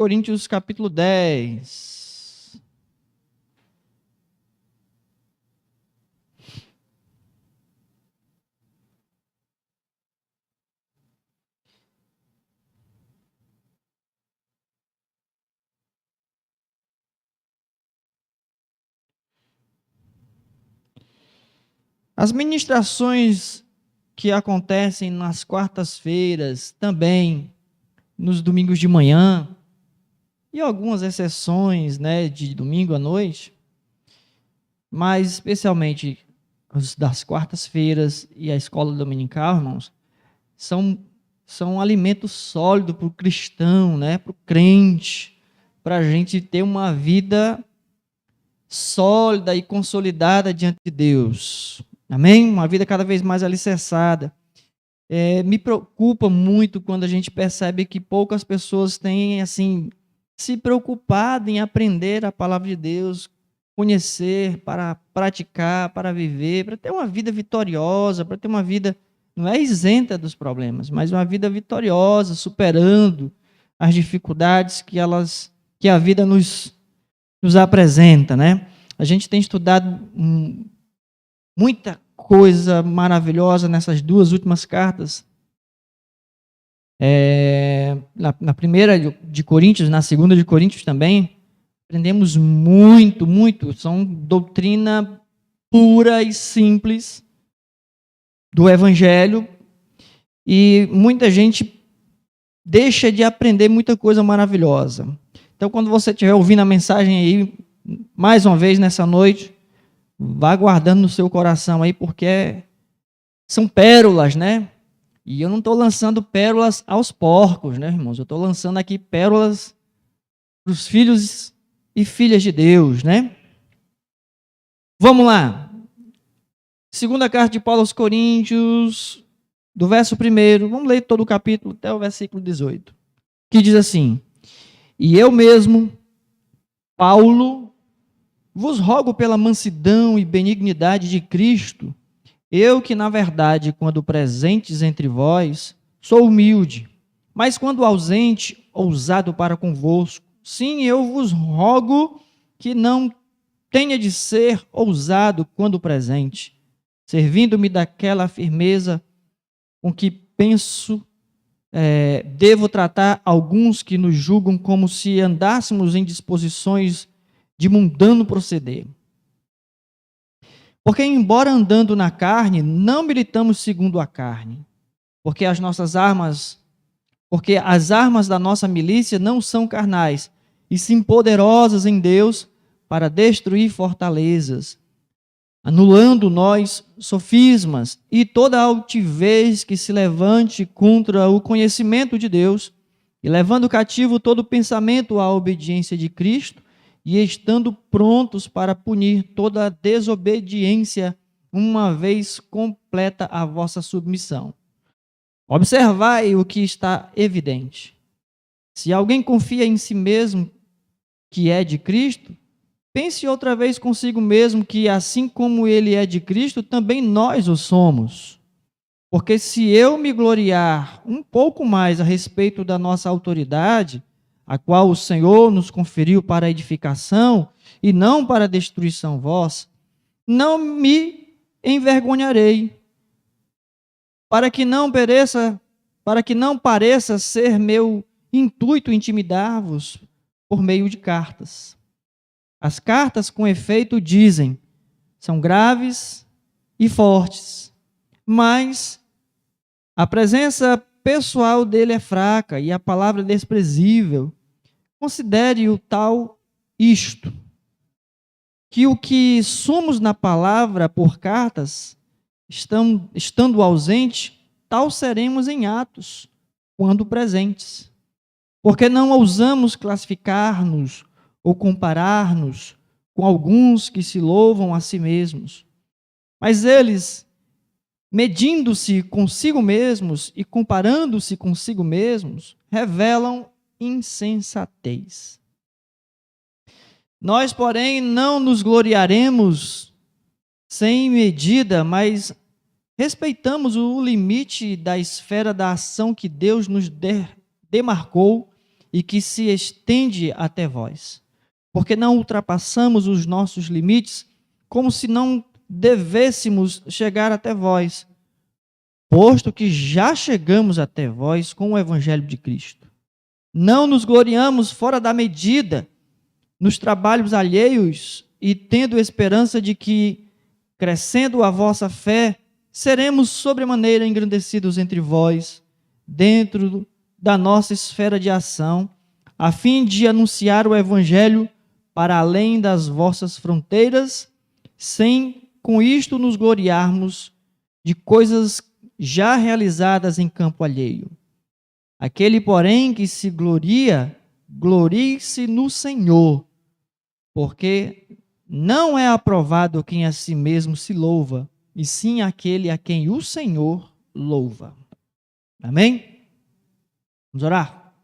Coríntios capítulo 10. As ministrações que acontecem nas quartas-feiras, também nos domingos de manhã, e algumas exceções, de domingo à noite, mas especialmente os das quartas-feiras e a escola dominical, irmãos, são alimento sólido para o cristão, para o crente, para a gente ter uma vida sólida e consolidada diante de Deus. Amém? Uma vida cada vez mais alicerçada. Me preocupa muito quando a gente percebe que poucas pessoas têm, se preocupado em aprender a palavra de Deus, conhecer, para praticar, para viver, para ter uma vida vitoriosa, para ter uma vida, não é isenta dos problemas, mas uma vida vitoriosa, superando as dificuldades que a vida nos apresenta, A gente tem estudado muita coisa maravilhosa nessas duas últimas cartas. Na primeira de Coríntios, na segunda de Coríntios também, aprendemos muito, muito. São doutrina pura e simples do Evangelho, e muita gente deixa de aprender muita coisa maravilhosa. Então, quando você estiver ouvindo a mensagem aí, mais uma vez nessa noite, vá guardando no seu coração aí, porque são pérolas, E eu não estou lançando pérolas aos porcos, irmãos? Eu estou lançando aqui pérolas para os filhos e filhas de Deus, Vamos lá. Segunda carta de Paulo aos Coríntios, do verso 1, vamos ler todo o capítulo até o versículo 18, que diz assim: E eu mesmo, Paulo, vos rogo pela mansidão e benignidade de Cristo, eu que, na verdade, quando presentes entre vós, sou humilde, mas quando ausente, ousado para convosco. Sim, eu vos rogo que não tenha de ser ousado quando presente, servindo-me daquela firmeza com que penso, devo tratar alguns que nos julgam como se andássemos em disposições de mundano proceder. Porque, embora andando na carne, não militamos segundo a carne, porque as armas da nossa milícia não são carnais, e sim poderosas em Deus para destruir fortalezas, anulando nós sofismas e toda altivez que se levante contra o conhecimento de Deus, e levando cativo todo pensamento à obediência de Cristo, e estando prontos para punir toda desobediência, uma vez completa a vossa submissão. Observai o que está evidente. Se alguém confia em si mesmo que é de Cristo, pense outra vez consigo mesmo que, assim como ele é de Cristo, também nós o somos. Porque se eu me gloriar um pouco mais a respeito da nossa autoridade, a qual o Senhor nos conferiu para a edificação e não para a destruição vossa, não me envergonharei, para que não pareça ser meu intuito intimidar-vos por meio de cartas. As cartas, com efeito, dizem, são graves e fortes, mas a presença pessoal dele é fraca e a palavra é desprezível. Considere o tal isto, que o que somos na palavra por cartas, estando ausente, tal seremos em atos, quando presentes. Porque não ousamos classificar-nos ou comparar-nos com alguns que se louvam a si mesmos. Mas eles, medindo-se consigo mesmos e comparando-se consigo mesmos, revelam insensatez. Nós, porém, não nos gloriaremos sem medida, mas respeitamos o limite da esfera da ação que Deus nos demarcou e que se estende até vós. Porque não ultrapassamos os nossos limites, como se não devêssemos chegar até vós, posto que já chegamos até vós com o Evangelho de Cristo. Não nos gloriamos fora da medida nos trabalhos alheios e tendo esperança de que, crescendo a vossa fé, seremos sobremaneira engrandecidos entre vós, dentro da nossa esfera de ação, a fim de anunciar o Evangelho para além das vossas fronteiras, sem com isto nos gloriarmos de coisas já realizadas em campo alheio. Aquele, porém, que se gloria, glorie-se no Senhor, porque não é aprovado quem a si mesmo se louva, e sim aquele a quem o Senhor louva. Amém? Vamos orar?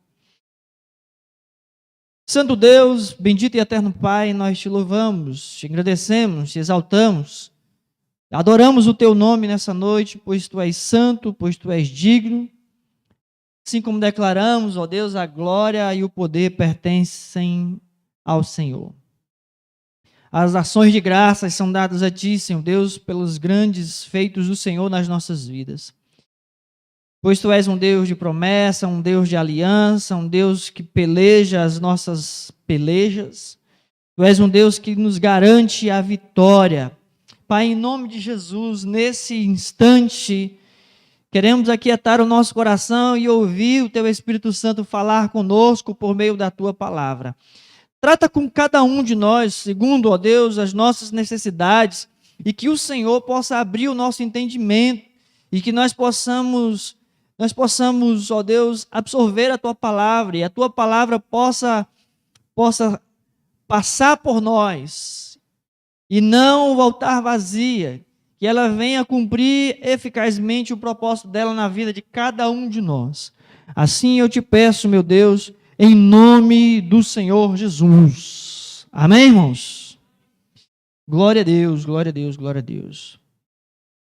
Santo Deus, bendito e eterno Pai, nós te louvamos, te agradecemos, te exaltamos, adoramos o teu nome nessa noite, pois tu és santo, pois tu és digno. Assim como declaramos, ó Deus, a glória e o poder pertencem ao Senhor. As ações de graças são dadas a Ti, Senhor Deus, pelos grandes feitos do Senhor nas nossas vidas. Pois Tu és um Deus de promessa, um Deus de aliança, um Deus que peleja as nossas pelejas. Tu és um Deus que nos garante a vitória. Pai, em nome de Jesus, nesse instante, queremos aquietar o nosso coração e ouvir o Teu Espírito Santo falar conosco por meio da Tua palavra. Trata com cada um de nós, segundo, ó Deus, as nossas necessidades, e que o Senhor possa abrir o nosso entendimento, e que nós possamos, ó Deus, absorver a Tua palavra, e a Tua palavra possa passar por nós, e não voltar vazia, que ela venha cumprir eficazmente o propósito dela na vida de cada um de nós. Assim eu te peço, meu Deus, em nome do Senhor Jesus. Amém, irmãos? Glória a Deus, glória a Deus, glória a Deus.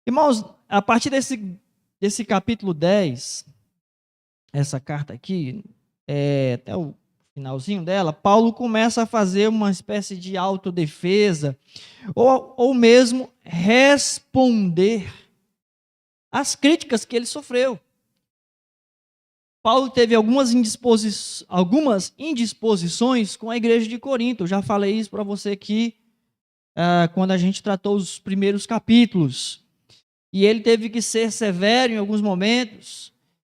Irmãos, a partir desse capítulo 10, essa carta aqui, até o finalzinho dela, Paulo começa a fazer uma espécie de autodefesa, ou mesmo responder às críticas que ele sofreu. Paulo teve algumas indisposições com a igreja de Corinto. Eu já falei isso para você aqui, quando a gente tratou os primeiros capítulos. E ele teve que ser severo em alguns momentos,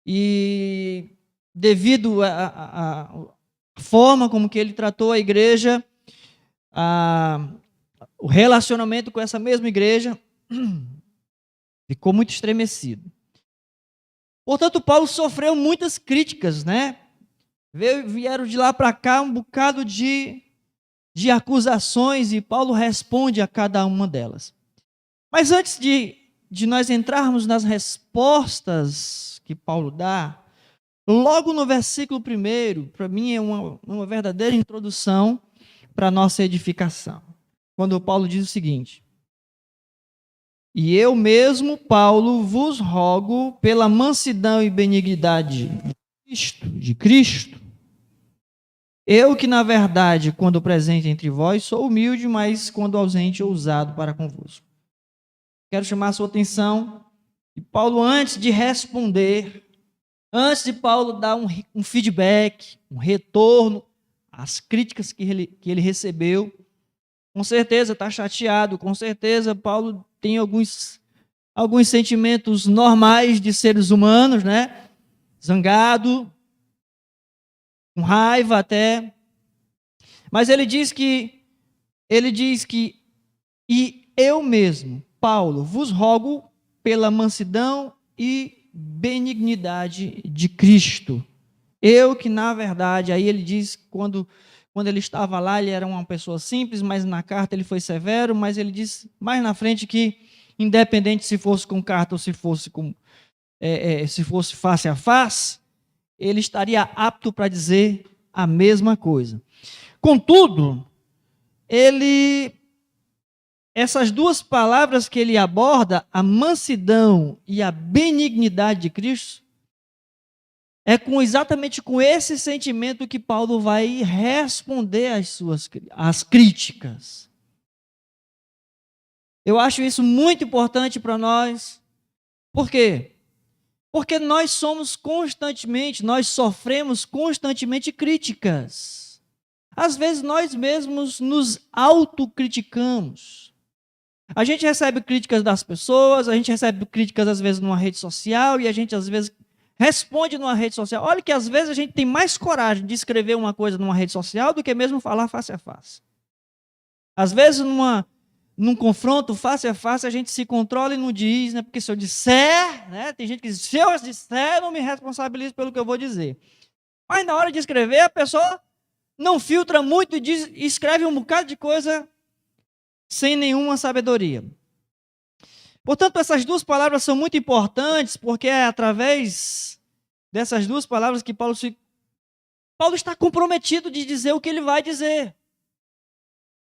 e devido à forma como que ele tratou a igreja, o relacionamento com essa mesma igreja ficou muito estremecido. Portanto, Paulo sofreu muitas críticas, né? Vieram de lá para cá um bocado de acusações, e Paulo responde a cada uma delas. Mas antes de nós entrarmos nas respostas que Paulo dá, logo no versículo 1, para mim é uma verdadeira introdução para a nossa edificação. Quando Paulo diz o seguinte: e eu mesmo, Paulo, vos rogo pela mansidão e benignidade de Cristo, eu que, na verdade, quando presente entre vós, sou humilde, mas quando ausente, ousado para convosco. Quero chamar a sua atenção, e Paulo, antes de responder, antes de Paulo dar um feedback, um retorno às críticas que ele recebeu, com certeza está chateado, com certeza Paulo tem alguns sentimentos normais de seres humanos, né? Zangado, com raiva até. Mas ele diz que, e eu mesmo, Paulo, vos rogo pela mansidão e benignidade de Cristo. Eu que, na verdade, aí ele diz, quando ele estava lá, ele era uma pessoa simples, mas na carta ele foi severo, mas ele diz mais na frente que, independente se fosse com carta ou se fosse face a face, ele estaria apto para dizer a mesma coisa. Contudo, essas duas palavras que ele aborda, a mansidão e a benignidade de Cristo, É exatamente com esse sentimento que Paulo vai responder às críticas. Eu acho isso muito importante para nós. Por quê? Porque nós sofremos constantemente críticas. Às vezes nós mesmos nos autocriticamos. A gente recebe críticas das pessoas, a gente recebe críticas às vezes numa rede social e a gente às vezes responde numa rede social. Olha que às vezes a gente tem mais coragem de escrever uma coisa numa rede social do que mesmo falar face a face. Às vezes num confronto face a face a gente se controla e não diz, né? Porque se eu disser, né? Tem gente que diz, se eu disser, não me responsabilizo pelo que eu vou dizer. Mas na hora de escrever, a pessoa não filtra muito e escreve um bocado de coisa sem nenhuma sabedoria. Portanto, essas duas palavras são muito importantes, porque é através dessas duas palavras que Paulo está comprometido de dizer o que ele vai dizer.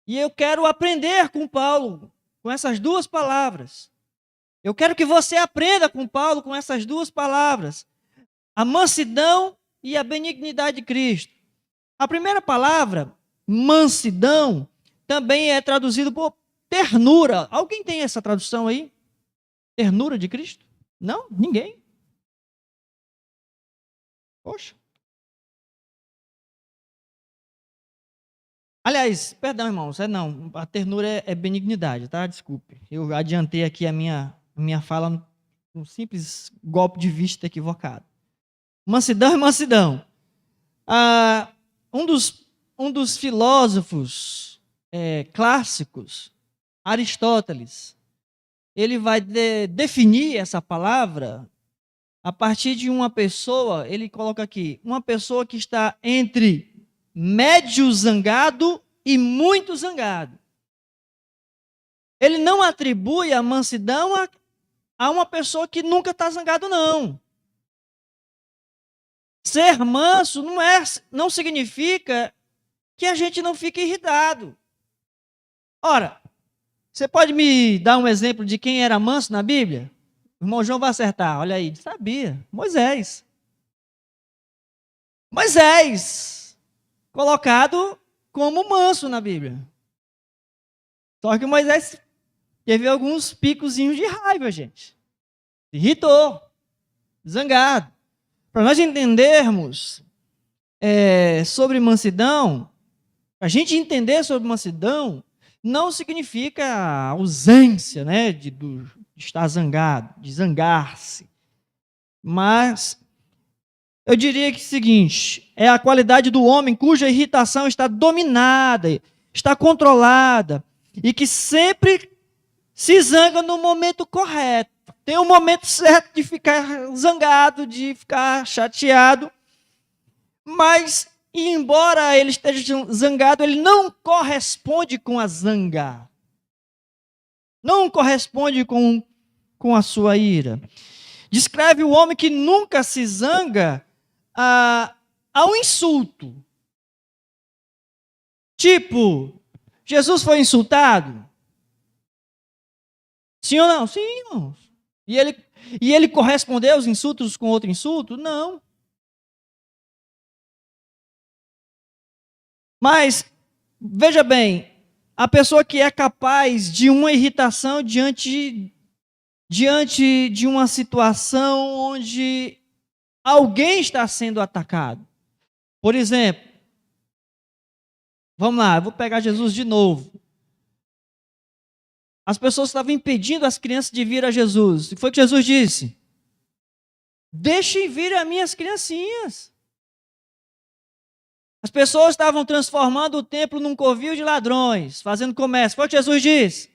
E eu quero aprender com Paulo, com essas duas palavras. Eu quero que você aprenda com Paulo com essas duas palavras. A mansidão e a benignidade de Cristo. A primeira palavra, mansidão, também é traduzido por ternura. Alguém tem essa tradução aí? Ternura de Cristo? Não? Ninguém? Poxa. Aliás, perdão, irmãos, não. A ternura é benignidade, tá? Desculpe. Eu adiantei aqui a minha fala num simples golpe de vista equivocado. Mansidão é mansidão. Um dos filósofos clássicos, Aristóteles, ele vai definir essa palavra a partir de uma pessoa, ele coloca aqui, uma pessoa que está entre médio zangado e muito zangado. Ele não atribui a mansidão a uma pessoa que nunca está zangado, não. Ser manso não significa que a gente não fique irritado. Ora, você pode me dar um exemplo de quem era manso na Bíblia? O irmão João vai acertar, olha aí, sabia, Moisés. Moisés, colocado como manso na Bíblia. Só que Moisés teve alguns picozinhos de raiva, gente. Se irritou, zangado. Para nós entendermos sobre mansidão, a gente entender sobre mansidão não significa ausência, né, de estar zangado, de zangar-se. Mas eu diria que é o seguinte, é a qualidade do homem cuja irritação está dominada, está controlada, e que sempre se zanga no momento correto. Tem um momento certo de ficar zangado, de ficar chateado, mas embora ele esteja zangado, ele não corresponde com a zanga. Não corresponde com a sua ira. Descreve o homem que nunca se zanga ao insulto. Tipo, Jesus foi insultado? Sim ou não? Sim, irmãos. E ele correspondeu aos insultos com outro insulto? Não. Mas, veja bem, a pessoa que é capaz de uma irritação diante de uma situação onde alguém está sendo atacado. Por exemplo, vamos lá, eu vou pegar Jesus de novo. As pessoas estavam impedindo as crianças de vir a Jesus. O que foi que Jesus disse? Deixem vir as minhas criancinhas. As pessoas estavam transformando o templo num covil de ladrões, fazendo comércio. Foi o que Jesus disse.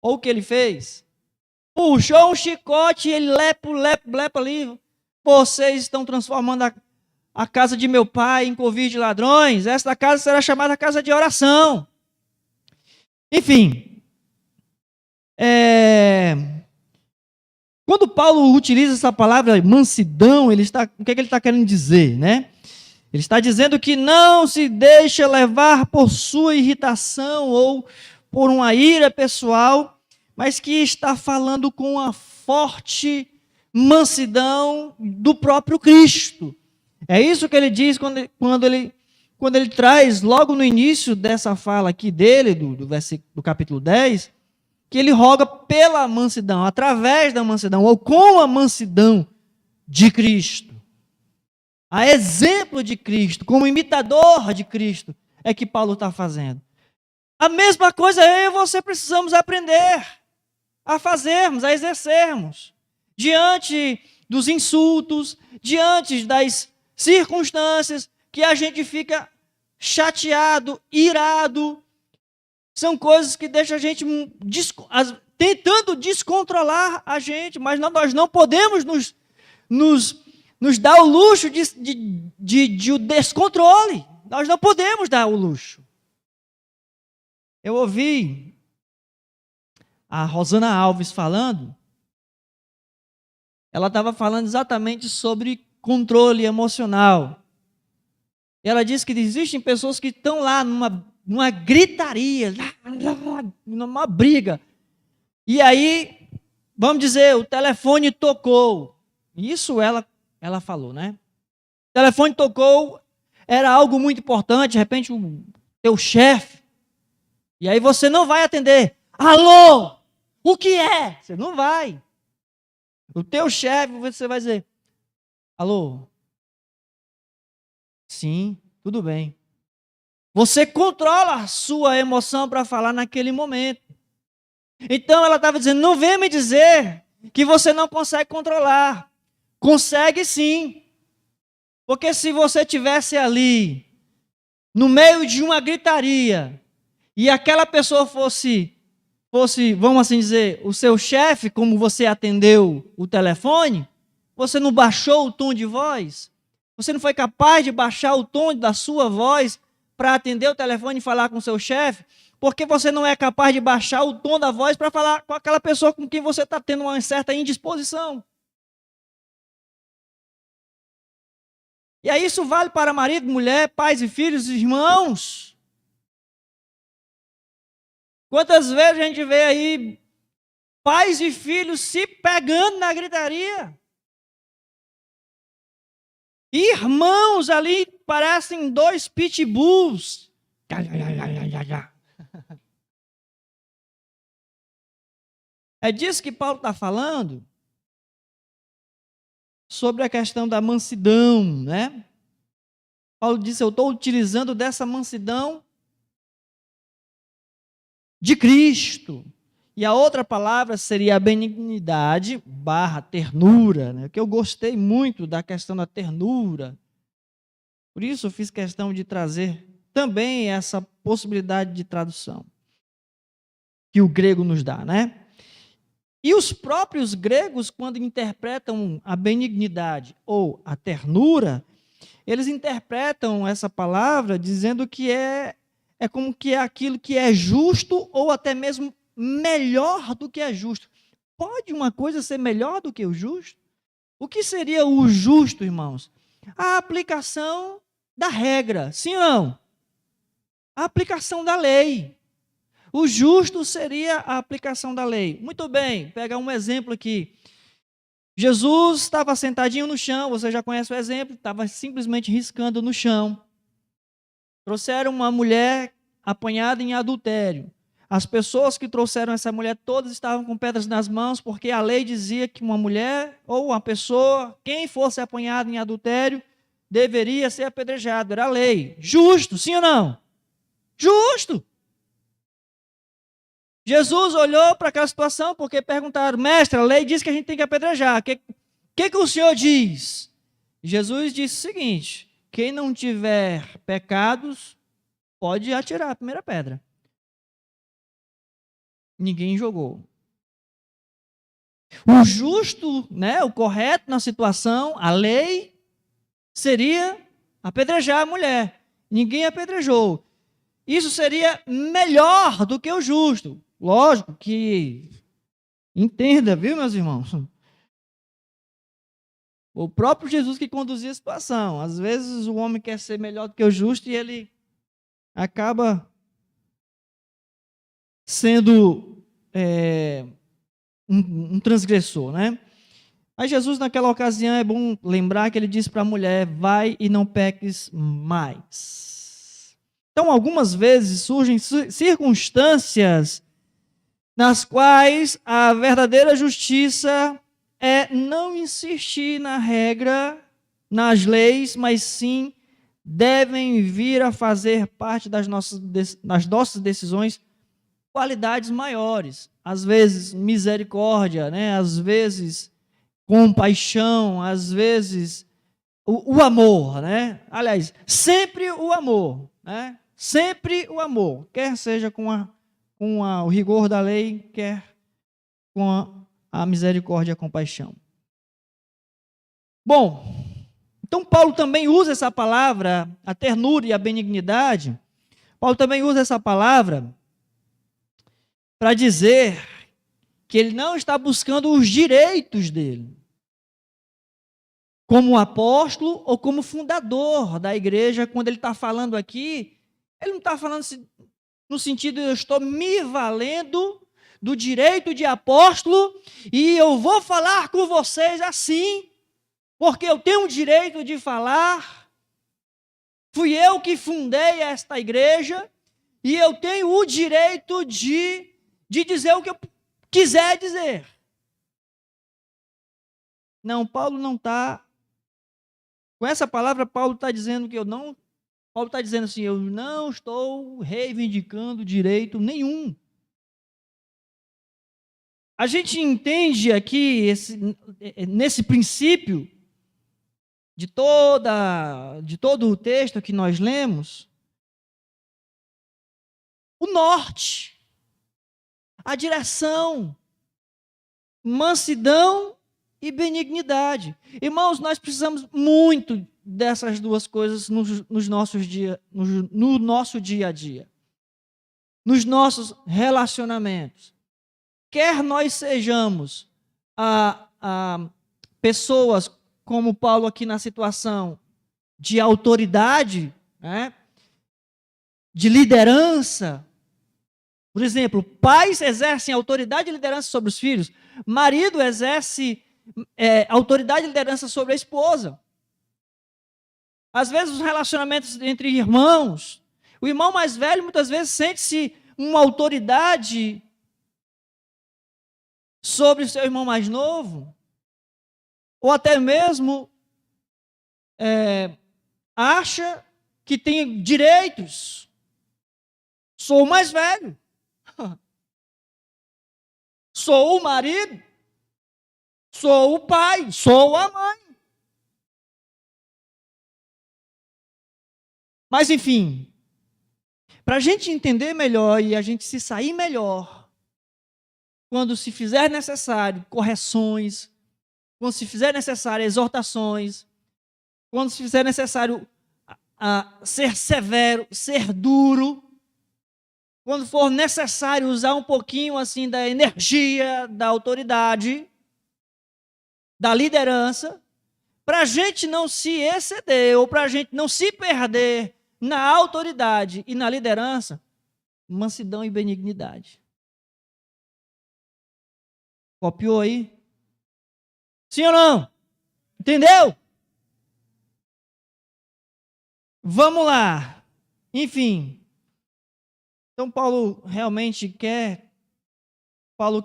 Ou o que ele fez? Puxou um chicote e ele lepa ali. Vocês estão transformando a casa de meu pai em covil de ladrões. Esta casa será chamada casa de oração. Enfim. Quando Paulo utiliza essa palavra mansidão, o que ele está querendo dizer, né? Ele está dizendo que não se deixa levar por sua irritação ou por uma ira pessoal, mas que está falando com uma forte mansidão do próprio Cristo. É isso que ele diz quando ele traz, logo no início dessa fala aqui dele, do capítulo 10, que ele roga pela mansidão, através da mansidão, ou com a mansidão de Cristo. A exemplo de Cristo, como imitador de Cristo, é que Paulo está fazendo. A mesma coisa eu e você precisamos aprender a fazermos, a exercermos. Diante dos insultos, diante das circunstâncias que a gente fica chateado, irado, são coisas que deixam a gente tentando descontrolar a gente, mas nós não podemos nos dar o luxo de descontrole. Nós não podemos dar o luxo. Eu ouvi a Rosana Alves falando, ela estava falando exatamente sobre controle emocional. Ela disse que existem pessoas que estão lá numa gritaria, numa briga. E aí, vamos dizer, o telefone tocou. Isso ela falou, né? O telefone tocou, era algo muito importante, de repente o teu chefe. E aí você não vai atender. Alô? O que é? Você não vai. O teu chefe, você vai dizer, alô? Sim, tudo bem. Você controla a sua emoção para falar naquele momento. Então ela estava dizendo, não venha me dizer que você não consegue controlar. Consegue sim. Porque se você estivesse ali, no meio de uma gritaria, e aquela pessoa fosse, vamos assim dizer, o seu chefe, como você atendeu o telefone, você não baixou o tom de voz? Você não foi capaz de baixar o tom da sua voz para atender o telefone e falar com o seu chefe? Porque você não é capaz de baixar o tom da voz para falar com aquela pessoa com quem você está tendo uma certa indisposição? E aí isso vale para marido, mulher, pais e filhos, irmãos. Quantas vezes a gente vê aí pais e filhos se pegando na gritaria? Irmãos ali parecem dois pitbulls. É disso que Paulo está falando, sobre a questão da mansidão, né? Paulo disse, eu estou utilizando dessa mansidão de Cristo. E a outra palavra seria a benignidade / ternura, né? Que eu gostei muito da questão da ternura. Por isso eu fiz questão de trazer também essa possibilidade de tradução que o grego nos dá, né? E os próprios gregos, quando interpretam a benignidade ou a ternura, eles interpretam essa palavra dizendo que é como que é aquilo que é justo ou até mesmo melhor do que é justo. Pode uma coisa ser melhor do que o justo? O que seria o justo, irmãos? A aplicação da regra, sim ou não? A aplicação da lei. O justo seria a aplicação da lei. Muito bem, pega um exemplo aqui. Jesus estava sentadinho no chão, você já conhece o exemplo, estava simplesmente riscando no chão. Trouxeram uma mulher apanhada em adultério. As pessoas que trouxeram essa mulher, todas estavam com pedras nas mãos, porque a lei dizia que uma mulher ou uma pessoa, quem fosse apanhado em adultério, deveria ser apedrejado. Era a lei. Justo, sim ou não? Justo. Jesus olhou para aquela situação porque perguntaram, mestre, a lei diz que a gente tem que apedrejar. O que o senhor diz? Jesus disse o seguinte, quem não tiver pecados, pode atirar a primeira pedra. Ninguém jogou. O justo, né, o correto na situação, a lei, seria apedrejar a mulher. Ninguém apedrejou. Isso seria melhor do que o justo. Lógico que, entenda, viu, meus irmãos? O próprio Jesus que conduzia a situação. Às vezes o homem quer ser melhor do que o justo e ele acaba sendo um transgressor, né? Aí Jesus, naquela ocasião, é bom lembrar que ele disse para a mulher: vai e não peques mais. Então, algumas vezes surgem circunstâncias nas quais a verdadeira justiça é não insistir na regra, nas leis, mas sim devem vir a fazer parte das nossas decisões qualidades maiores. Às vezes, misericórdia, né? Às vezes, compaixão, às vezes, o amor, né? Aliás, sempre o amor, né? Sempre o amor, quer seja com o rigor da lei, quer com a misericórdia e a compaixão. Bom, então Paulo também usa essa palavra, a ternura e a benignidade. Paulo também usa essa palavra para dizer que ele não está buscando os direitos dele, como apóstolo ou como fundador da igreja. Quando ele está falando aqui, ele não está falando no sentido de eu estou me valendo do direito de apóstolo e eu vou falar com vocês assim, porque eu tenho o direito de falar, fui eu que fundei esta igreja e eu tenho o direito de dizer o que eu quiser dizer. Não, Paulo não está. Com essa palavra, Paulo está dizendo que Paulo está dizendo assim: eu não estou reivindicando direito nenhum. A gente entende aqui, nesse princípio, de todo o texto que nós lemos, o norte, a direção, mansidão e benignidade. Irmãos, nós precisamos muito dessas duas coisas no nosso dia a dia, nos nossos relacionamentos. Quer nós sejamos pessoas como Paulo aqui na situação de autoridade, né, de liderança. Por exemplo, pais exercem autoridade e liderança sobre os filhos, marido exerce autoridade e liderança sobre a esposa. Às vezes, os relacionamentos entre irmãos, o irmão mais velho muitas vezes sente-se uma autoridade sobre o seu irmão mais novo, ou até mesmo acha que tem direitos. Sou o mais velho. Sou o marido. Sou o pai. Sou a mãe. Mas, enfim, para a gente entender melhor e a gente se sair melhor, quando se fizer necessário correções, quando se fizer necessário exortações, quando se fizer necessário ser severo, ser duro, quando for necessário usar um pouquinho assim da energia, da autoridade, da liderança, para a gente não se exceder ou para a gente não se perder na autoridade e na liderança, mansidão e benignidade. Copiou aí? Sim ou não? Entendeu? Vamos lá. Enfim. Então, Paulo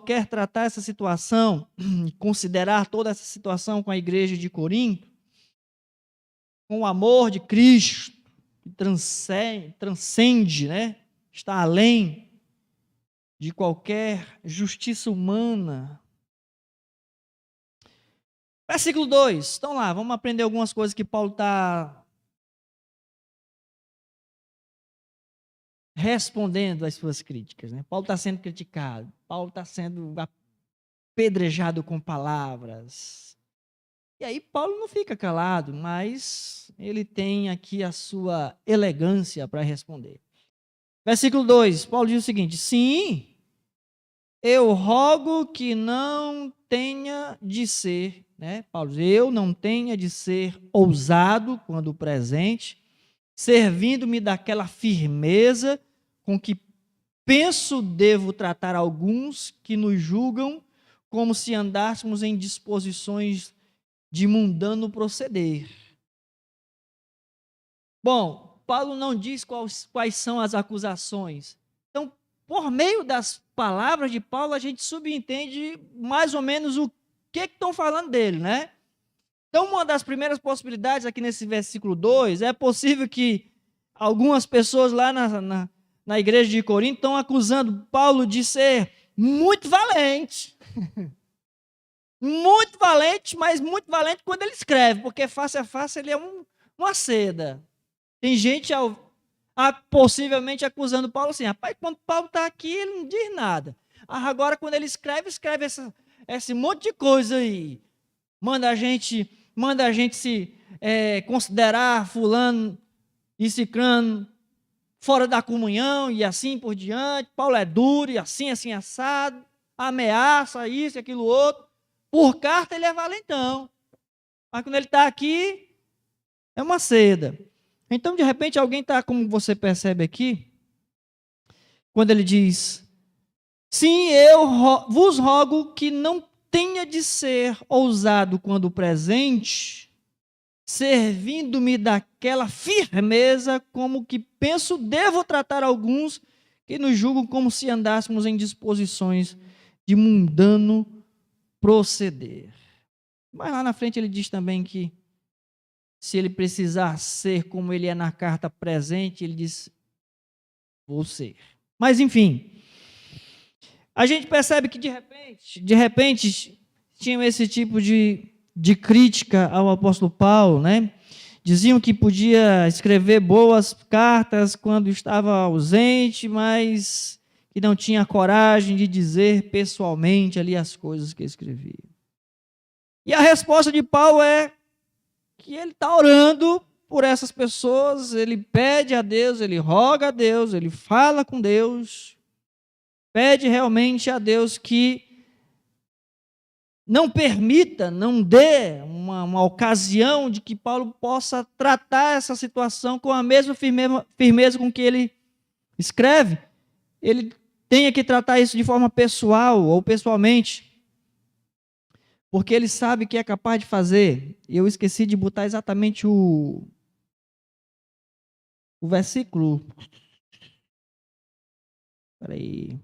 quer tratar essa situação, considerar toda essa situação com a igreja de Corinto, com o amor de Cristo, que transcende, né? Está além de qualquer justiça humana. Versículo 2, então lá, vamos aprender algumas coisas que Paulo está respondendo às suas críticas, né? Paulo está sendo criticado, Paulo está sendo apedrejado com palavras. E aí Paulo não fica calado, mas ele tem aqui a sua elegância para responder. Versículo 2, Paulo diz o seguinte: sim, eu rogo que não tenha de ser, né? Paulo diz, eu não tenha de ser ousado quando presente, servindo-me daquela firmeza com que penso devo tratar alguns que nos julgam como se andássemos em disposições de mundano proceder. Bom, Paulo não diz quais são as acusações. Então, por meio das palavras de Paulo, a gente subentende mais ou menos o que estão falando dele, né? Então, uma das primeiras possibilidades aqui nesse versículo 2, é possível que algumas pessoas lá na igreja de Corinto estão acusando Paulo de ser muito valente. Muito valente, mas muito valente quando ele escreve, porque face a face ele é uma seda. Tem gente possivelmente acusando Paulo assim, rapaz, quando Paulo está aqui, ele não diz nada. Agora, quando ele escreve esse monte de coisa aí. Manda a gente se considerar fulano e cicrano fora da comunhão e assim por diante. Paulo é duro e assim assado, ameaça isso e aquilo outro. Por carta ele é valentão, mas quando ele está aqui, é uma seda. Então, de repente, alguém está, como você percebe aqui, quando ele diz, sim, eu vos rogo que não tenha de ser ousado quando presente, servindo-me daquela firmeza, como que penso devo tratar alguns que nos julgam como se andássemos em disposições de mundano proceder. Mas lá na frente ele diz também que se ele precisar ser como ele é na carta presente, ele diz, vou ser. Mas enfim, a gente percebe que de repente tinham esse tipo de crítica ao apóstolo Paulo, né? Diziam que podia escrever boas cartas quando estava ausente, mas que não tinha coragem de dizer pessoalmente ali as coisas que escrevia. E a resposta de Paulo é que ele está orando por essas pessoas, ele pede a Deus, ele roga a Deus, ele fala com Deus, pede realmente a Deus que não permita, não dê uma ocasião de que Paulo possa tratar essa situação com a mesma firmeza com que ele escreve. Ele tenha que tratar isso de forma pessoal ou pessoalmente, porque ele sabe que é capaz de fazer. Eu esqueci de botar exatamente o versículo. Espera aí.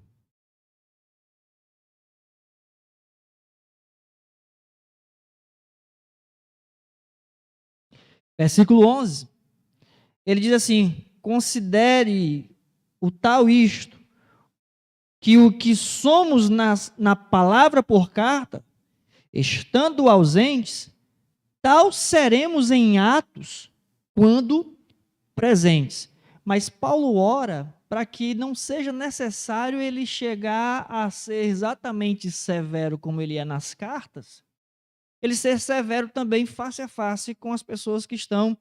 Versículo 11. Ele diz assim, considere o tal isto, que o que somos na palavra por carta, estando ausentes, tal seremos em atos, quando presentes. Mas Paulo ora para que não seja necessário ele chegar a ser exatamente severo como ele é nas cartas, ele ser severo também face a face com as pessoas que estão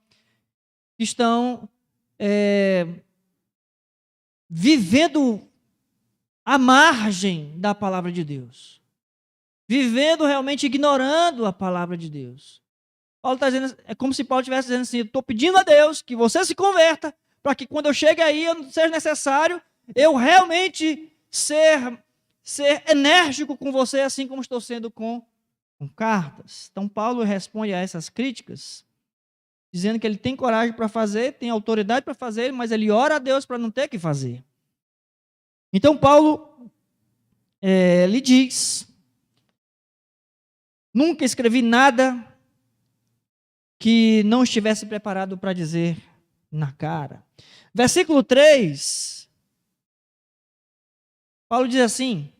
vivendo à margem da palavra de Deus, vivendo realmente ignorando a palavra de Deus. Paulo está dizendo, é como se Paulo estivesse dizendo assim, estou pedindo a Deus que você se converta, para que quando eu chegue aí, eu não seja necessário eu realmente ser enérgico com você, assim como estou sendo com cartas. Então Paulo responde a essas críticas, dizendo que ele tem coragem para fazer, tem autoridade para fazer, mas ele ora a Deus para não ter que fazer. Então Paulo lhe diz, nunca escrevi nada que não estivesse preparado para dizer na cara. Versículo 3, Paulo diz assim,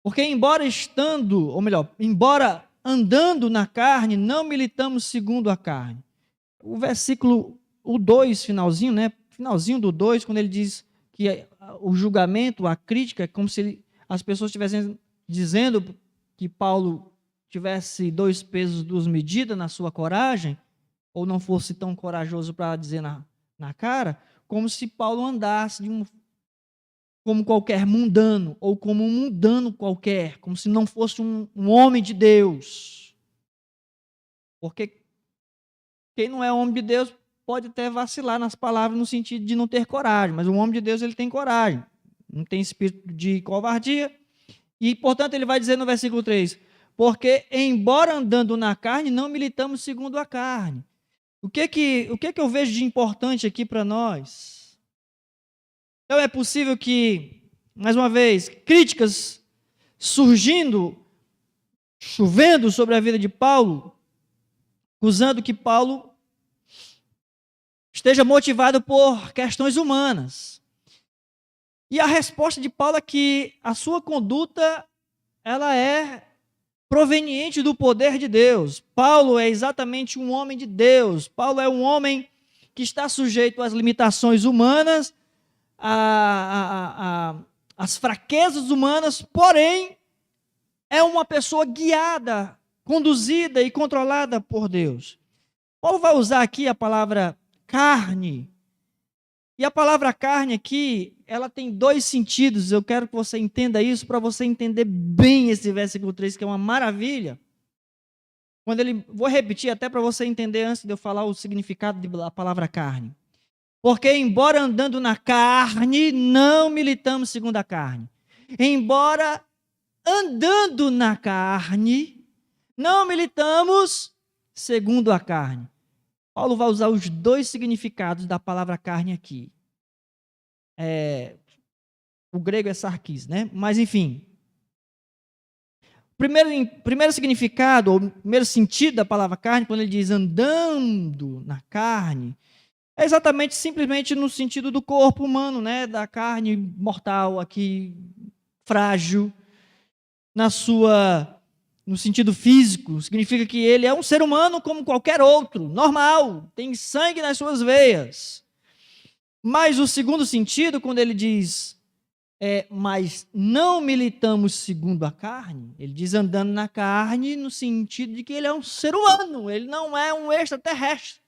porque embora andando na carne, não militamos segundo a carne. O versículo, o 2, finalzinho, né? Finalzinho do 2, quando ele diz que o julgamento, a crítica, é como se as pessoas estivessem dizendo que Paulo tivesse 2 pesos, 2 medidas na sua coragem, ou não fosse tão corajoso para dizer na cara, como se Paulo andasse como qualquer mundano, ou como um mundano qualquer, como se não fosse um homem de Deus. Porque quem não é homem de Deus pode até vacilar nas palavras no sentido de não ter coragem, mas o homem de Deus ele tem coragem, não tem espírito de covardia, E, portanto, ele vai dizer no versículo 3, porque, embora andando na carne, não militamos segundo a carne. O que eu vejo de importante aqui para nós? Então, é possível que, mais uma vez, críticas surgindo, chovendo sobre a vida de Paulo, acusando que Paulo esteja motivado por questões humanas. E a resposta de Paulo é que a sua conduta, ela é proveniente do poder de Deus. Paulo é exatamente um homem de Deus. Paulo é um homem que está sujeito às limitações humanas, às fraquezas humanas, porém, é uma pessoa guiada, conduzida e controlada por Deus. Paulo vai usar aqui a palavra carne. E a palavra carne aqui, ela tem dois sentidos. Eu quero que você entenda isso para você entender bem esse versículo 3, que é uma maravilha. Vou repetir até para você entender antes de eu falar o significado da palavra carne. Porque embora andando na carne, não militamos segundo a carne. Embora andando na carne, não militamos segundo a carne. Paulo vai usar os dois significados da palavra carne aqui. O grego é sarkis, né? Mas, enfim. Primeiro significado, ou primeiro sentido da palavra carne, quando ele diz andando na carne, é exatamente, simplesmente no sentido do corpo humano, né? Da carne mortal aqui, frágil, no sentido físico, significa que ele é um ser humano como qualquer outro, normal, tem sangue nas suas veias. Mas o segundo sentido, quando ele diz, mas não militamos segundo a carne, ele diz andando na carne no sentido de que ele é um ser humano, ele não é um extraterrestre,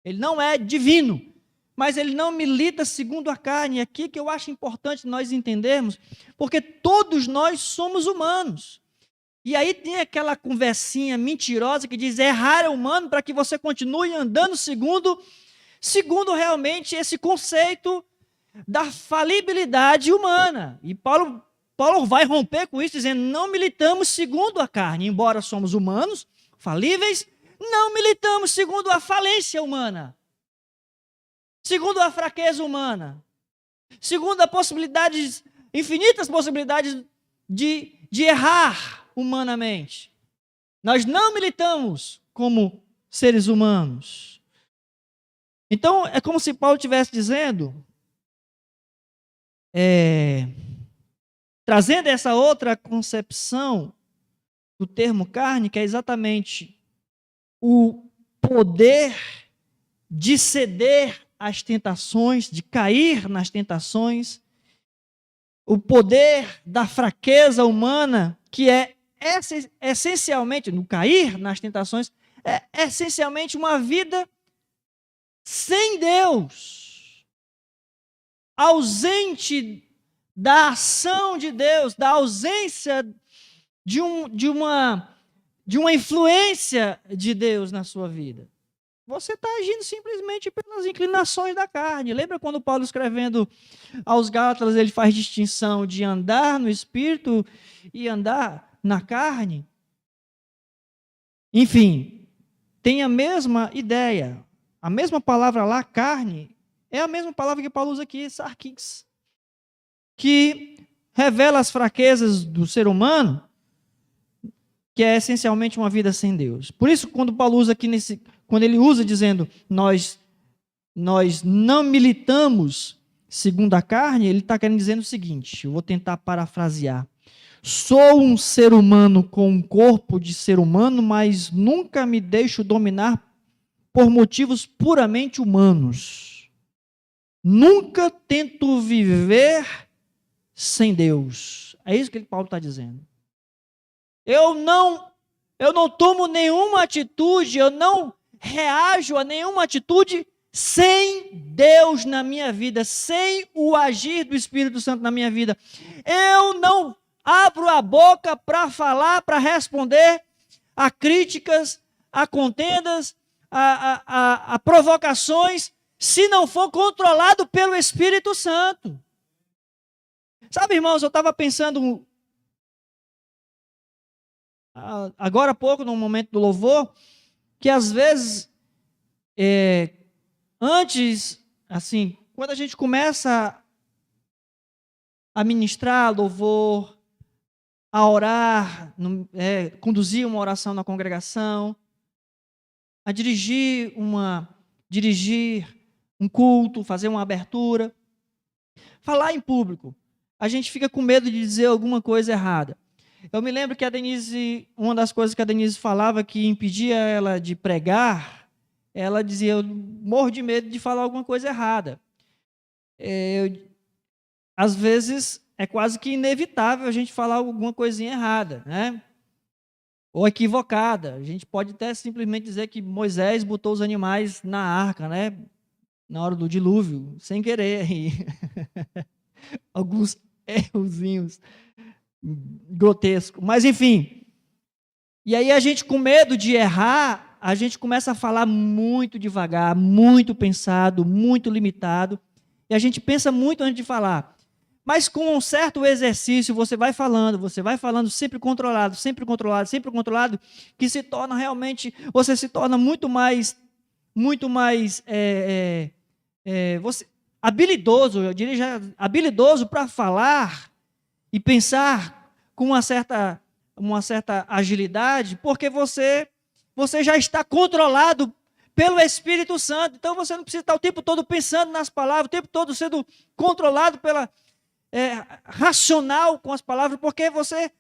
ele não é divino, mas ele não milita segundo a carne. Aqui que eu acho importante nós entendermos, porque todos nós somos humanos. E aí tem aquela conversinha mentirosa que diz errar é humano para que você continue andando segundo realmente esse conceito da falibilidade humana. E Paulo vai romper com isso, dizendo, não militamos segundo a carne, embora somos humanos, falíveis, não militamos segundo a falência humana, segundo a fraqueza humana, segundo infinitas possibilidades de errar humanamente. Nós não militamos como seres humanos. Então, é como se Paulo estivesse dizendo, trazendo essa outra concepção do termo carne, que é exatamente o poder de ceder às tentações, de cair nas tentações, o poder da fraqueza humana, que é essencialmente, no cair nas tentações, é essencialmente uma vida sem Deus, ausente da ação de Deus, da ausência de uma influência de Deus na sua vida. Você está agindo simplesmente pelas inclinações da carne. Lembra quando Paulo, escrevendo aos Gálatas, ele faz distinção de andar no Espírito e andar na carne? Enfim, tem a mesma ideia. A mesma palavra lá, carne, é a mesma palavra que Paulo usa aqui, sarkis, que revela as fraquezas do ser humano, que é essencialmente uma vida sem Deus. Por isso, quando Paulo usa aqui quando ele usa dizendo nós não militamos segundo a carne, ele está querendo dizer o seguinte, eu vou tentar parafrasear. Sou um ser humano com um corpo de ser humano, mas nunca me deixo dominar por motivos puramente humanos. Nunca tento viver sem Deus. É isso que Paulo está dizendo. Eu não tomo nenhuma atitude, eu não reajo a nenhuma atitude sem Deus na minha vida, sem o agir do Espírito Santo na minha vida. Eu não abro a boca para falar, para responder a críticas, a contendas, a provocações, se não for controlado pelo Espírito Santo. Sabe, irmãos, eu estava pensando agora há pouco, no momento do louvor, que às vezes, antes, assim, quando a gente começa a ministrar louvor, a orar, conduzir uma oração na congregação, a dirigir um culto, fazer uma abertura, falar em público, a gente fica com medo de dizer alguma coisa errada. Eu me lembro que a Denise, uma das coisas que a Denise falava que impedia ela de pregar, ela dizia: eu morro de medo de falar alguma coisa errada. Às vezes é quase que inevitável a gente falar alguma coisinha errada, né? Ou equivocada. A gente pode até simplesmente dizer que Moisés botou os animais na arca, né? Na hora do dilúvio, sem querer. E alguns errozinhos grotescos. Mas, enfim. E aí a gente, com medo de errar, a gente começa a falar muito devagar, muito pensado, muito limitado. E a gente pensa muito antes de falar. Mas com um certo exercício, você vai falando, sempre controlado, sempre controlado, sempre controlado, que se torna realmente, você se torna muito mais habilidoso, eu diria já, habilidoso para falar e pensar com uma certa agilidade, porque você já está controlado pelo Espírito Santo. Então você não precisa estar o tempo todo pensando nas palavras, o tempo todo sendo controlado pela racional com as palavras, porque você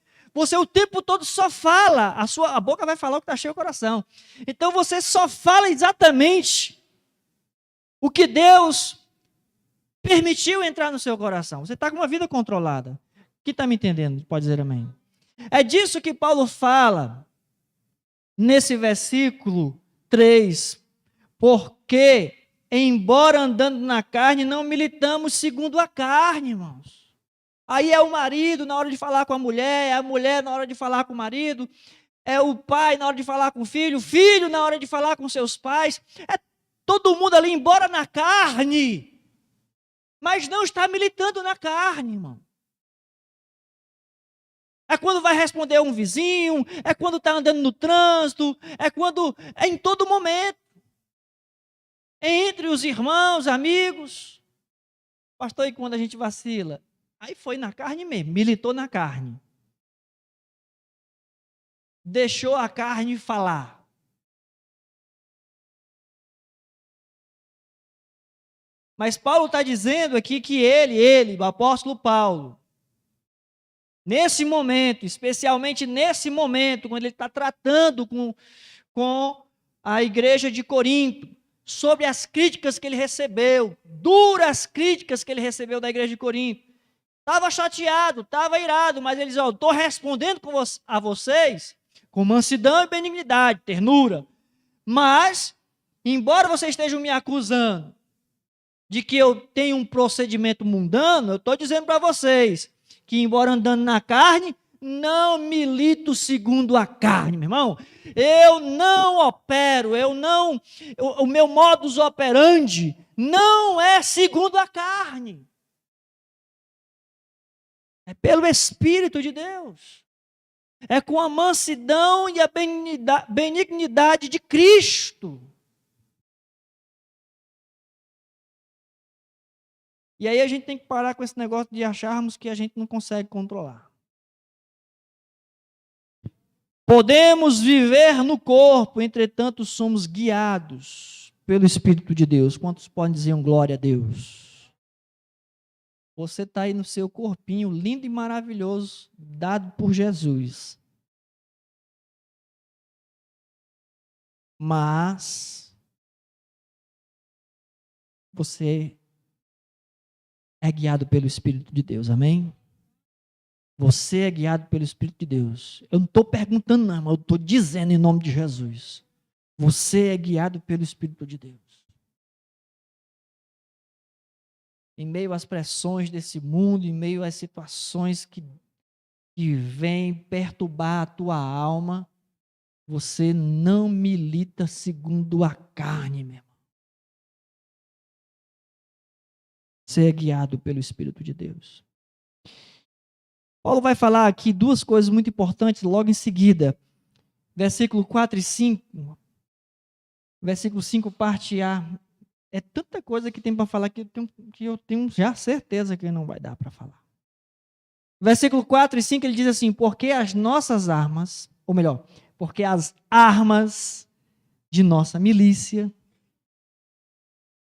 o tempo todo só fala, a boca vai falar o que está cheio o coração. Então você só fala exatamente o que Deus permitiu entrar no seu coração. Você está com uma vida controlada. Quem está me entendendo? Pode dizer amém. É disso que Paulo fala nesse versículo 3. Porque, embora andando na carne, não militamos segundo a carne, irmãos. Aí é o marido na hora de falar com a mulher, é a mulher na hora de falar com o marido, é o pai na hora de falar com o filho na hora de falar com seus pais. É todo mundo ali, embora na carne, mas não está militando na carne, irmão. É quando vai responder a um vizinho, é quando está andando no trânsito, é em todo momento. Entre os irmãos, amigos. Pastor, e quando a gente vacila? Aí foi na carne mesmo, militou na carne. Deixou a carne falar. Mas Paulo está dizendo aqui que ele, o apóstolo Paulo, nesse momento, especialmente nesse momento, quando ele está tratando com a igreja de Corinto, sobre as críticas que ele recebeu, duras críticas que ele recebeu da igreja de Corinto, estava chateado, estava irado, mas ele diz: estou respondendo a vocês com mansidão e benignidade, ternura, mas, embora vocês estejam me acusando de que eu tenho um procedimento mundano, eu estou dizendo para vocês que, embora andando na carne, não milito segundo a carne, meu irmão. Eu não opero, o meu modus operandi não é segundo a carne. É pelo Espírito de Deus. É com a mansidão e a benignidade de Cristo. E aí a gente tem que parar com esse negócio de acharmos que a gente não consegue controlar. Podemos viver no corpo, entretanto somos guiados pelo Espírito de Deus. Quantos podem dizer glória a Deus? Você está aí no seu corpinho lindo e maravilhoso, dado por Jesus. Mas você é guiado pelo Espírito de Deus, amém? Você é guiado pelo Espírito de Deus. Eu não estou perguntando não, mas eu estou dizendo em nome de Jesus. Você é guiado pelo Espírito de Deus. Em meio às pressões desse mundo, em meio às situações que vêm perturbar a tua alma, você não milita segundo a carne, meu irmão. Você é guiado pelo Espírito de Deus. Paulo vai falar aqui duas coisas muito importantes logo em seguida. Versículo 4 e 5. Versículo 5, parte A. É tanta coisa que tem para falar que eu tenho já certeza que não vai dar para falar. Versículo 4 e 5 ele diz assim: porque as nossas armas, ou melhor, porque as armas de nossa milícia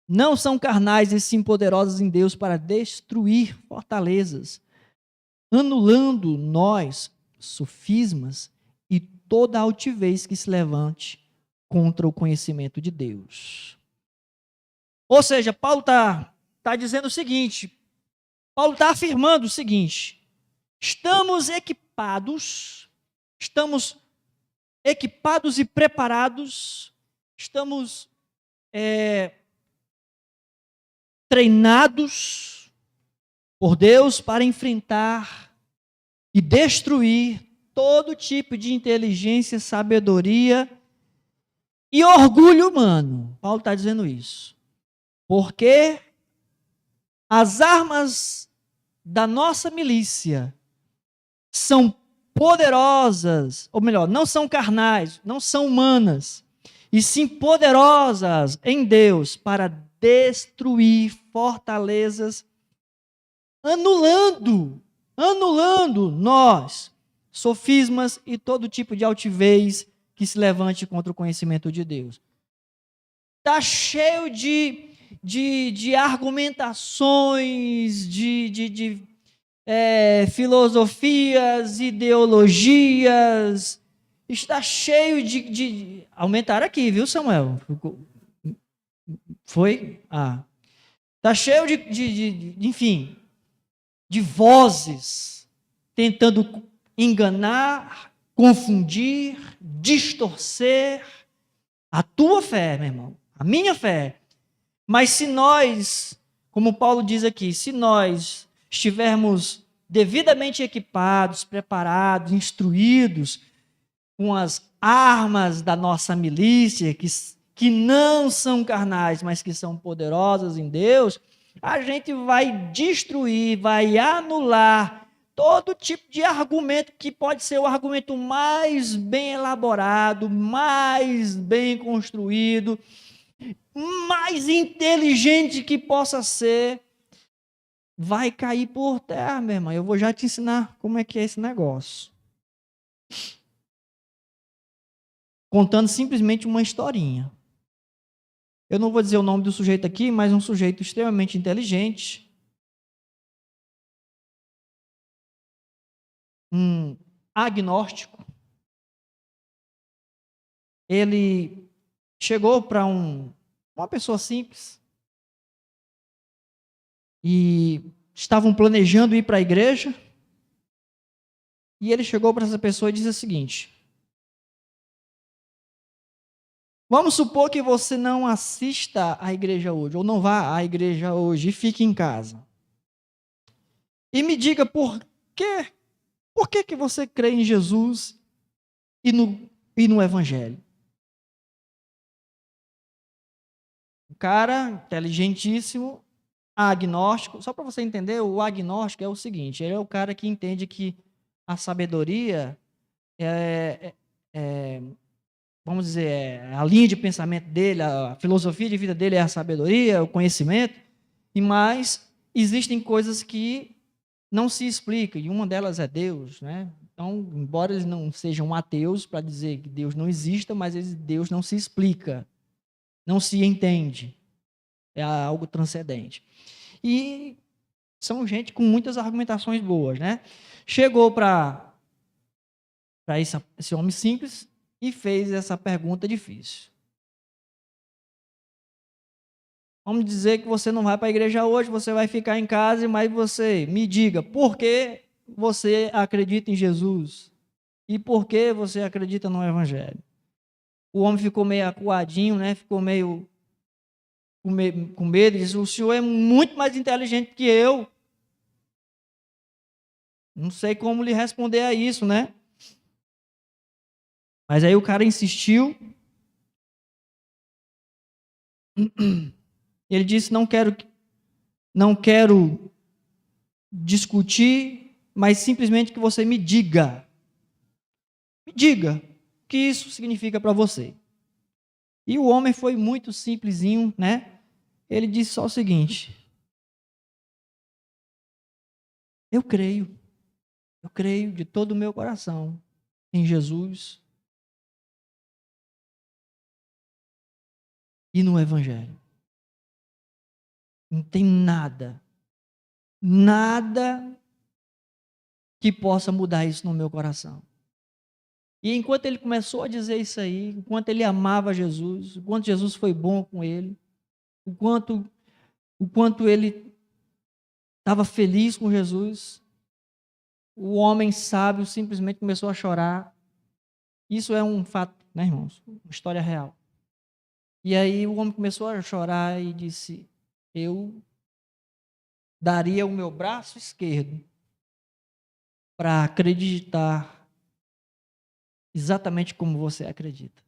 não são carnais e sim poderosas em Deus para destruir fortalezas, anulando nós sofismas e toda altivez que se levante contra o conhecimento de Deus. Ou seja, Paulo está dizendo o seguinte, Paulo está afirmando o seguinte: estamos equipados e preparados, estamos treinados por Deus para enfrentar e destruir todo tipo de inteligência, sabedoria e orgulho humano. Paulo está dizendo isso. Porque as armas da nossa milícia são poderosas, ou melhor, não são carnais, não são humanas, e sim poderosas em Deus para destruir fortalezas, anulando nós, sofismas e todo tipo de altivez que se levante contra o conhecimento de Deus. Está cheio de argumentações, de filosofias, ideologias. Está cheio de... Aumentaram aqui, viu, Samuel? Foi? Está cheio enfim, de vozes tentando enganar, confundir, distorcer a tua fé, meu irmão, a minha fé. Mas se nós, como Paulo diz aqui, se nós estivermos devidamente equipados, preparados, instruídos com as armas da nossa milícia, que não são carnais, mas que são poderosas em Deus, a gente vai destruir, vai anular todo tipo de argumento que pode ser o argumento mais bem elaborado, mais bem construído, mais inteligente que possa ser, vai cair por terra, meu irmão. Eu vou já te ensinar como é que é esse negócio. Contando simplesmente uma historinha. Eu não vou dizer o nome do sujeito aqui, mas um sujeito extremamente inteligente, um agnóstico. Ele chegou para uma pessoa simples e estavam planejando ir para a igreja, e ele chegou para essa pessoa e disse o seguinte: vamos supor que você não assista à igreja hoje, ou não vá à igreja hoje e fique em casa. E me diga por que você crê em Jesus e no Evangelho? Um cara inteligentíssimo, agnóstico. Só para você entender, o agnóstico é o seguinte: ele é o cara que entende que a sabedoria vamos dizer, a linha de pensamento dele, a filosofia de vida dele é a sabedoria, o conhecimento, mas existem coisas que não se explicam, e uma delas é Deus, né? Então, embora eles não sejam ateus para dizer que Deus não exista, mas Deus não se explica, não se entende, é algo transcendente. E são gente com muitas argumentações boas, né? Chegou para esse homem simples e fez essa pergunta difícil. Vamos dizer que você não vai para a igreja hoje, você vai ficar em casa, mas você me diga por que você acredita em Jesus e por que você acredita no Evangelho. O homem ficou meio acuadinho, né? Ficou meio com medo, disse: o senhor é muito mais inteligente que eu. Não sei como lhe responder a isso, né? Mas aí o cara insistiu. Ele disse: não quero discutir, mas simplesmente que você me diga. Me diga o que isso significa para você. E o homem foi muito simplesinho, né? Ele disse só o seguinte: eu creio de todo o meu coração em Jesus e no Evangelho. Não tem nada que possa mudar isso no meu coração. E enquanto ele começou a dizer isso aí, enquanto ele amava Jesus, enquanto Jesus foi bom com ele, o quanto ele estava feliz com Jesus, o homem sábio simplesmente começou a chorar. Isso é um fato, né, irmãos? Uma história real. E aí o homem começou a chorar e disse: eu daria o meu braço esquerdo para acreditar exatamente como você acredita.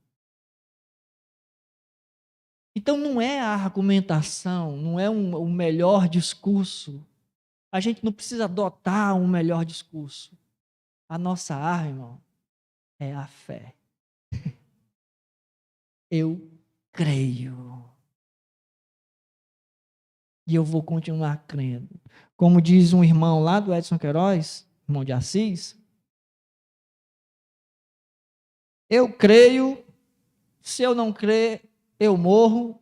Então não é a argumentação, não é o melhor discurso. A gente não precisa adotar um melhor discurso. A nossa arma, irmão, é a fé. Eu creio. E eu vou continuar crendo. Como diz um irmão lá do Edson Queiroz, irmão de Assis, eu creio, se eu não crer, eu morro,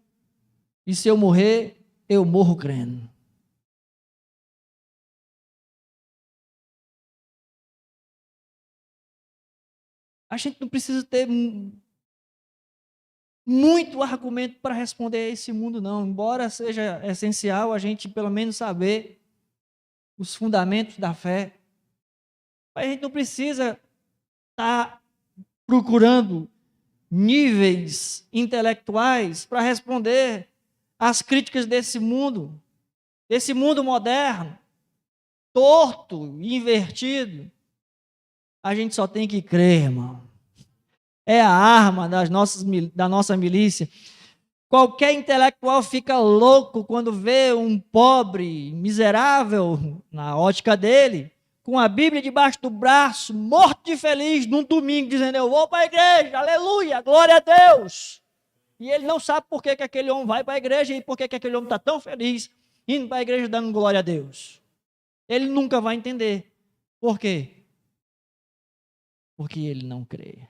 e se eu morrer, eu morro crendo. A gente não precisa ter muito argumento para responder a esse mundo, não. Embora seja essencial a gente, pelo menos, saber os fundamentos da fé. Mas a gente não precisa estar procurando níveis intelectuais para responder às críticas desse mundo moderno, torto, invertido. A gente só tem que crer, irmão. É a arma da nossa milícia. Qualquer intelectual fica louco quando vê um pobre, miserável, na ótica dele, com a Bíblia debaixo do braço, morto de feliz, num domingo, dizendo: eu vou para a igreja, aleluia, glória a Deus. E ele não sabe por que aquele homem vai para a igreja e por que aquele homem está tão feliz indo para a igreja dando glória a Deus. Ele nunca vai entender. Por quê? Porque ele não crê.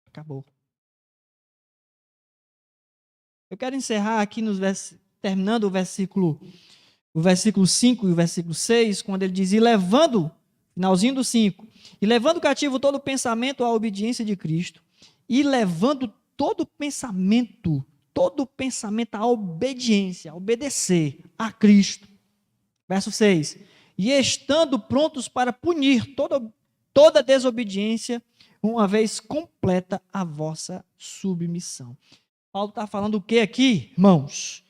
Acabou. Eu quero encerrar aqui terminando o versículo 5 e o versículo 6, quando ele diz: e levando, finalzinho do 5, e levando cativo todo pensamento à obediência de Cristo, e levando todo pensamento à obediência, a obedecer a Cristo. Verso 6, e estando prontos para punir toda desobediência, uma vez completa a vossa submissão. Paulo está falando o que aqui, irmãos?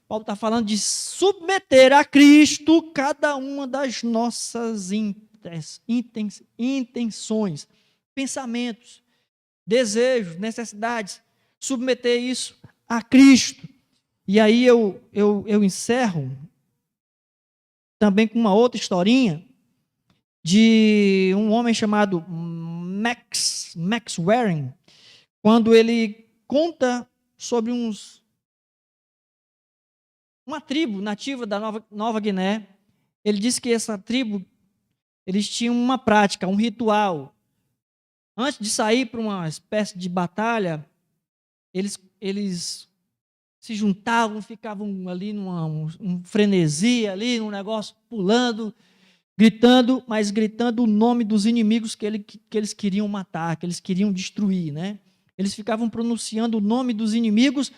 Paulo está falando de submeter a Cristo cada uma das nossas intenções, pensamentos, desejos, necessidades. Submeter isso a Cristo. E aí eu encerro também com uma outra historinha de um homem chamado Max Waring, quando ele conta sobre uma tribo nativa da Nova Guiné. Ele disse que essa tribo, eles tinham uma prática, um ritual. Antes de sair para uma espécie de batalha, eles se juntavam, ficavam ali num frenesi, ali num negócio, pulando, gritando, mas gritando o nome dos inimigos que eles queriam matar, que eles queriam destruir, né? Eles ficavam pronunciando o nome dos inimigos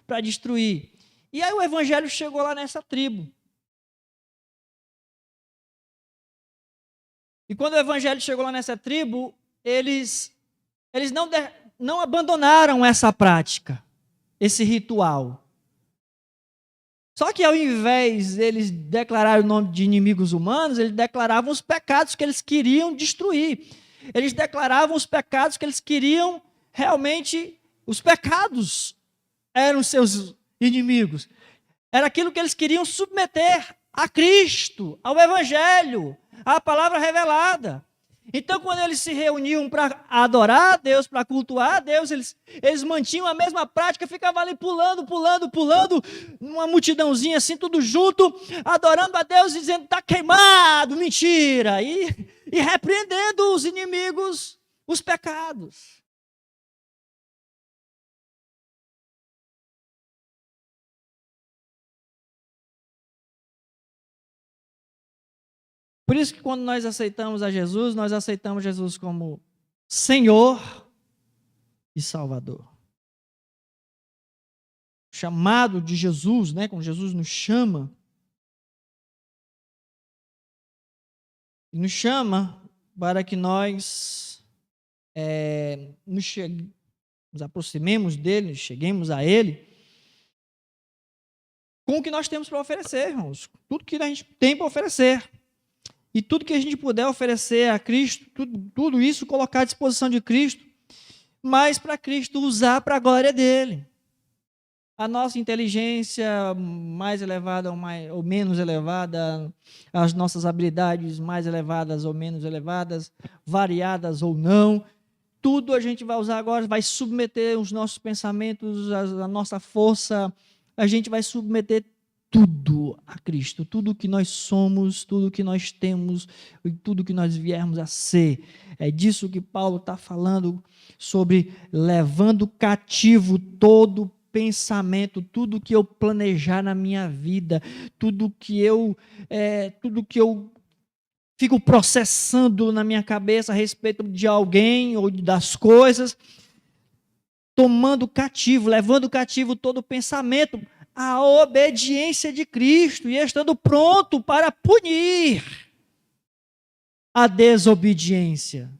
para destruir. E aí o evangelho chegou lá nessa tribo. E quando o evangelho chegou lá nessa tribo, eles não abandonaram essa prática, esse ritual. Só que ao invés deles declararem o nome de inimigos humanos, eles declaravam os pecados que eles queriam destruir. Eles declaravam os pecados que eles queriam realmente Os pecados eram seus inimigos. Era aquilo que eles queriam submeter a Cristo, ao Evangelho, à palavra revelada. Então, quando eles se reuniam para adorar a Deus, para cultuar a Deus, eles mantinham a mesma prática, ficavam ali pulando, numa multidãozinha assim, tudo junto, adorando a Deus, dizendo, está queimado, mentira, e repreendendo os inimigos, os pecados. Por isso que quando nós aceitamos a Jesus, nós aceitamos Jesus como Senhor e Salvador. O chamado de Jesus, né, quando Jesus nos chama para que nós nos aproximemos dele, cheguemos a ele, com o que nós temos para oferecer, irmãos. Tudo que a gente tem para oferecer. E tudo que a gente puder oferecer a Cristo, tudo isso colocar à disposição de Cristo, mas para Cristo usar para a glória dele. A nossa inteligência mais elevada ou menos elevada, as nossas habilidades mais elevadas ou menos elevadas, variadas ou não, tudo a gente vai usar agora, vai submeter os nossos pensamentos, a nossa força, a gente vai submeter tudo a Cristo, tudo que nós somos, tudo que nós temos e tudo que nós viermos a ser. É disso que Paulo está falando, sobre levando cativo todo pensamento, tudo que eu planejar na minha vida, tudo que eu fico processando na minha cabeça a respeito de alguém ou das coisas, tomando cativo, levando cativo todo pensamento a obediência de Cristo e estando pronto para punir a desobediência.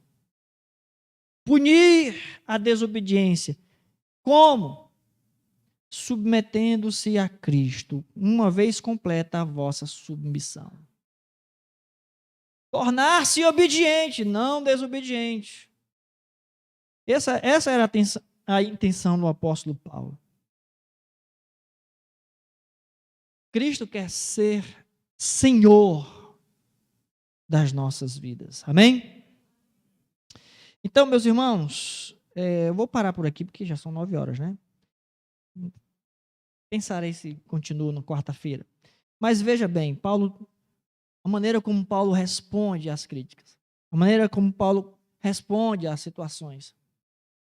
Punir a desobediência. Como? Submetendo-se a Cristo, uma vez completa a vossa submissão. Tornar-se obediente, não desobediente. Essa era a intenção do apóstolo Paulo. Cristo quer ser Senhor das nossas vidas. Amém? Então, meus irmãos, eu vou parar por aqui, porque já são 9 horas, né? Pensarei se continuo na quarta-feira. Mas veja bem, a maneira como Paulo responde às críticas, a maneira como Paulo responde às situações.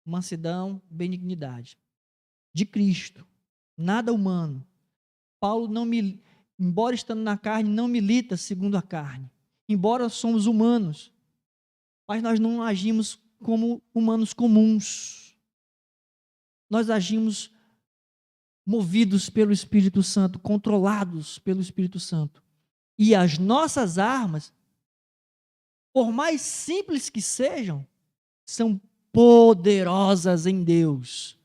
Mansidão, benignidade. De Cristo. Nada humano. Paulo embora estando na carne, não milita segundo a carne. Embora somos humanos, mas nós não agimos como humanos comuns. Nós agimos movidos pelo Espírito Santo, controlados pelo Espírito Santo. E as nossas armas, por mais simples que sejam, são poderosas em Deus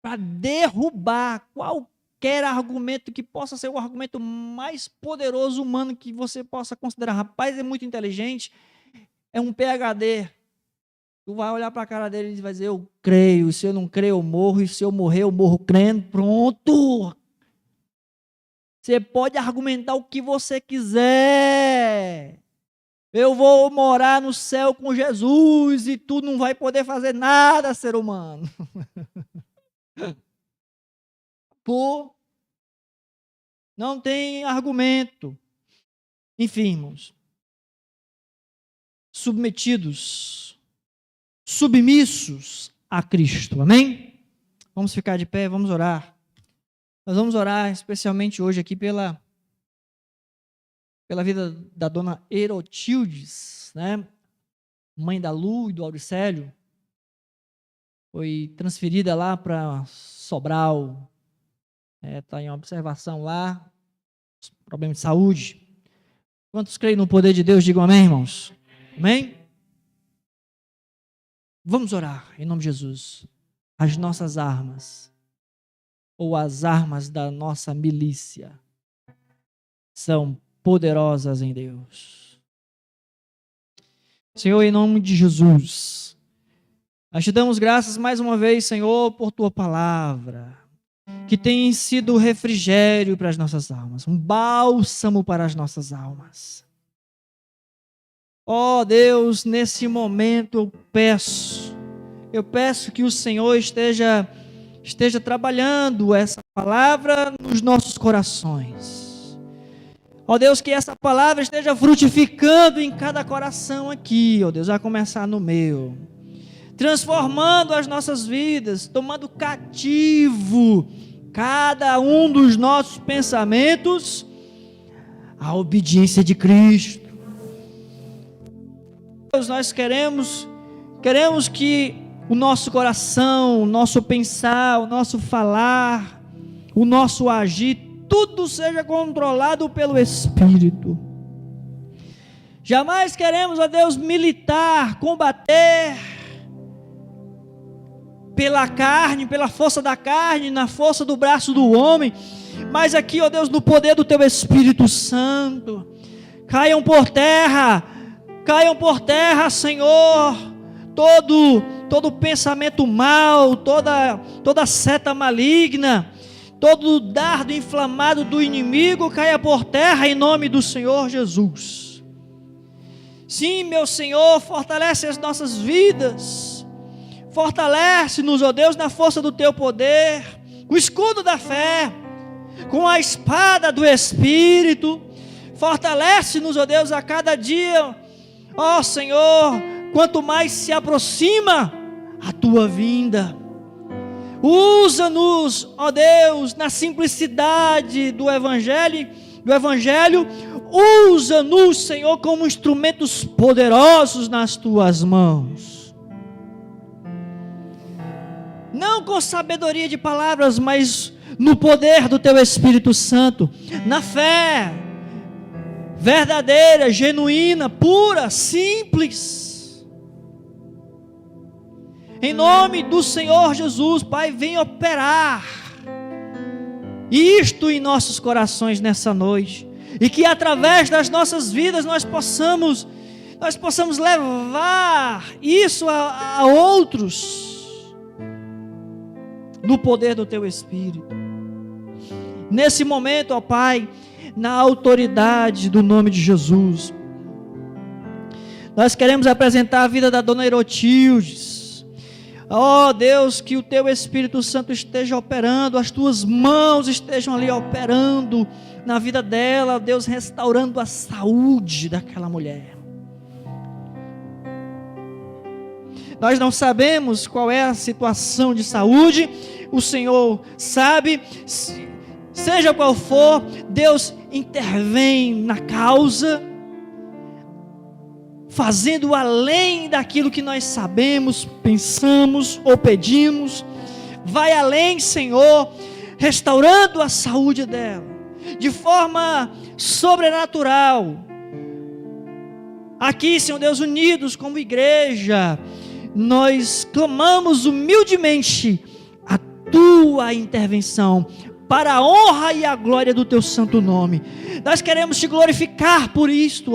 para derrubar qualquer argumento que possa ser o argumento mais poderoso humano que você possa considerar. Rapaz, é muito inteligente, é um PhD. Tu vai olhar para a cara dele e vai dizer, eu creio, se eu não creio eu morro, e se eu morrer eu morro crendo, pronto. Você pode argumentar o que você quiser. Eu vou morar no céu com Jesus e tu não vai poder fazer nada, ser humano. Pô, não tem argumento. Enfim, irmãos. Submetidos, submissos a Cristo. Amém? Vamos ficar de pé, vamos orar. Nós vamos orar especialmente hoje aqui pela vida da dona Erotildes, né? Mãe da Lu e do Auricélio. Foi transferida lá para Sobral. Está em observação lá. Problema de saúde. Quantos creem no poder de Deus, digam amém, irmãos. Amém? Vamos orar em nome de Jesus. As nossas armas, ou as armas da nossa milícia, são poderosas em Deus. Senhor, em nome de Jesus, Nós te damos graças mais uma vez, Senhor, por tua palavra, que tem sido refrigério para as nossas almas, um bálsamo para as nossas almas. Ó Deus, nesse momento eu peço que o Senhor esteja trabalhando essa palavra nos nossos corações. Ó Deus, que essa palavra esteja frutificando em cada coração aqui, ó Deus, a começar no meu, transformando as nossas vidas, tomando cativo cada um dos nossos pensamentos à obediência de Cristo. Deus, nós queremos que o nosso coração, o nosso pensar, o nosso falar, o nosso agir, tudo seja controlado pelo Espírito. Jamais queremos, ó Deus, militar, combater pela carne, pela força da carne, na força do braço do homem, mas aqui, ó Deus, no poder do Teu Espírito Santo. Caiam por terra, Senhor, todo pensamento mau, toda seta maligna, todo dardo inflamado do inimigo caia por terra em nome do Senhor Jesus. Sim, meu Senhor, fortalece as nossas vidas, fortalece-nos, ó Deus, na força do Teu poder, com o escudo da fé, com a espada do Espírito, fortalece-nos, ó Deus, a cada dia, ó Senhor, quanto mais se aproxima a Tua vinda. Usa-nos, ó Deus, na simplicidade do Evangelho, usa-nos, Senhor, como instrumentos poderosos nas Tuas mãos. Não com sabedoria de palavras, mas no poder do Teu Espírito Santo, na fé verdadeira, genuína, pura, simples. Em nome do Senhor Jesus, Pai, vem operar isto em nossos corações nessa noite, e que através das nossas vidas nós possamos levar isso a outros, no poder do Teu Espírito. Nesse momento, ó Pai, na autoridade do nome de Jesus, nós queremos apresentar a vida da dona Herotildes. Ó Deus, que o Teu Espírito Santo esteja operando, as Tuas mãos estejam ali operando na vida dela, Deus, restaurando a saúde daquela mulher. Nós não sabemos qual é a situação de saúde, o Senhor sabe. Seja qual for, Deus intervém na causa, fazendo além daquilo que nós sabemos, pensamos ou pedimos. Vai além, Senhor, restaurando a saúde dela, de forma sobrenatural. Aqui, Senhor Deus, unidos como igreja, nós clamamos humildemente a Tua intervenção, para a honra e a glória do Teu santo nome. Nós queremos Te glorificar por isto, ó